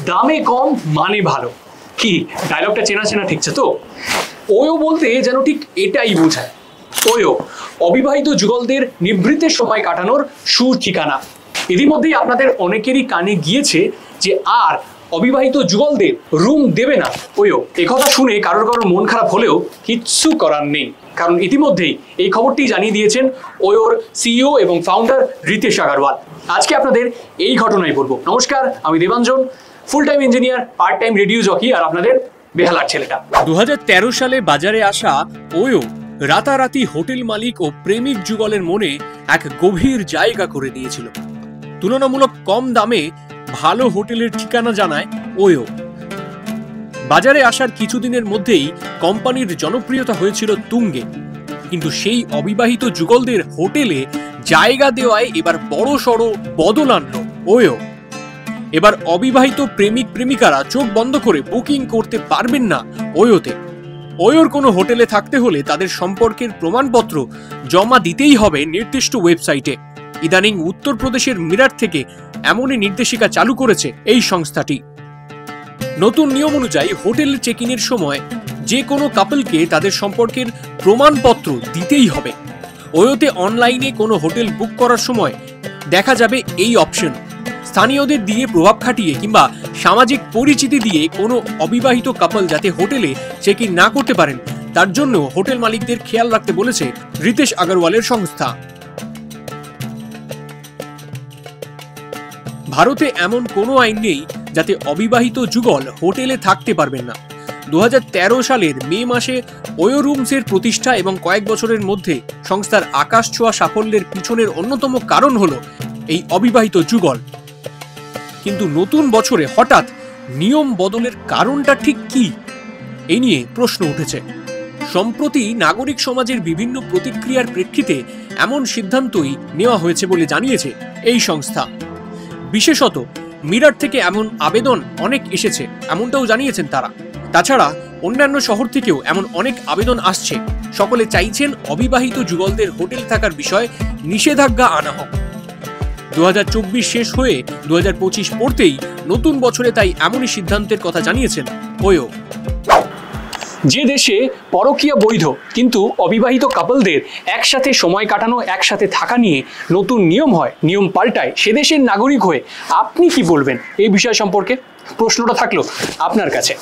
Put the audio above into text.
দামে কম মানে ভালো, কি ডায়লগটা চেনা চেনা ঠিকছে তো? ওয়ো বলতে যেন ঠিক এটাই বোঝায়। ওয়ো অবিবাহিত যুগলদের নিভৃতের সময় কাটানোর সুর ঠিকানা। ইতিমধ্যেই আপনাদের অনেকেরই কানে গিয়েছে যে আর অবিবাহিত যুগলদের রুম দেবে না ওয়ো। একথা শুনে কারোর মন খারাপ হলেও কিচ্ছু করার নেই, কারণ ইতিমধ্যেই এই খবরটি জানিয়ে দিয়েছেন ওয়োর সিইও এবং ফাউন্ডার রিতেশ আগরওয়াল। আজকে আপনাদের এই ঘটনায় বলবো। নমস্কার, আমি Debanjan, full time engineer, part time radio jockey, আর আপনাদের বেহালার ছেলেটা। 2013 সালে বাজারে আসা ওয়ো রাতারাতি হোটেল মালিক ও প্রেমিক যুগলের মনে এক গভীর জায়গা করে দিয়েছিল। তুলনামূলক কম দামে ভালো হোটেলের ঠিকানা জানায় ওয়ো। বাজারে আসার কিছুদিনের মধ্যেই কোম্পানির জনপ্রিয়তা হয়েছিল তুঙ্গে, কিন্তু সেই অবিবাহিত যুগলদের হোটেলে জায়গা দেওয়ায় এবার বড় সড় বদল আনলো ওয়ো। এবার অবিবাহিত প্রেমিক প্রেমিকারা চোখ বন্ধ করে বুকিং করতে পারবেন না ওয়োতে। ওয়োর কোনো হোটেলে থাকতে হলে তাদের সম্পর্কের প্রমাণপত্র জমা দিতেই হবে নির্দিষ্ট ওয়েবসাইটে। ইদানিং উত্তরপ্রদেশের মিরাট থেকে এমনই নির্দেশিকা চালু করেছে এই সংস্থাটি। নতুন নিয়ম অনুযায়ী হোটেল চেক ইনের সময় যে কোনো কাপলকে তাদের সম্পর্কের প্রমাণপত্র দিতেই হবে। ওয়োতে অনলাইনে কোনো হোটেল বুক করার সময় দেখা যাবে এই অপশন। স্থানীয়দের দিয়ে প্রভাব খাটিয়ে কিংবা সামাজিক পরিচিতি দিয়ে কোনো অবিবাহিত কাপল যাতে হোটেলে চেক ইন না করতে পারেন, তার জন্য হোটেল মালিকদের খেয়াল রাখতে বলেছে রিতেশ আগরওয়ালের সংস্থা। ভারতে এমন কোনো আইন নেই যাতে অবিবাহিত যুগল হোটেলে থাকতে পারবেন না। 2013 সালের মে মাসে ওয়ো রুমসের প্রতিষ্ঠা এবং কয়েক বছরের মধ্যে সংস্থার আকাশ ছোঁয়া সাফল্যের পিছনের অন্যতম কারণ হলো এই অবিবাহিত যুগল। কিন্তু নতুন বছরে হঠাৎ নিয়ম বদলের কারণটা ঠিক কি, এই নিয়ে প্রশ্ন উঠেছে। সম্প্রতি নাগরিক সমাজের বিভিন্ন প্রতিক্রিয়ার প্রেক্ষিতে এমন সিদ্ধান্তই নেওয়া হয়েছে বলে জানিয়েছে এই সংস্থা। বিশেষত মিরাট থেকে এমন আবেদন অনেক এসেছে, এমনটাও জানিয়েছেন তারা। তাছাড়া অন্যান্য শহর থেকেও এমন অনেক আবেদন আসছে। সকলে চাইছেন অবিবাহিত যুগলদের হোটেল থাকার বিষয়ে নিষেধাজ্ঞা আনা হোক। 2024 শেষ হয়ে 2025 পড়তেই নতুন বছরে তাই এমনই সিদ্ধান্তের কথা জানিয়েছেন ওয়ো। যে দেশে পরকীয়া বৈধ কিন্তু অবিবাহিত কাপলদের একসাথে সময় কাটানো, একসাথে থাকা নিয়ে নতুন নিয়ম হয়, নিয়ম পাল্টায়, সে দেশের নাগরিক হয়ে আপনি কি বলবেন এই বিষয় সম্পর্কে? প্রশ্নটা থাকলো আপনার কাছে।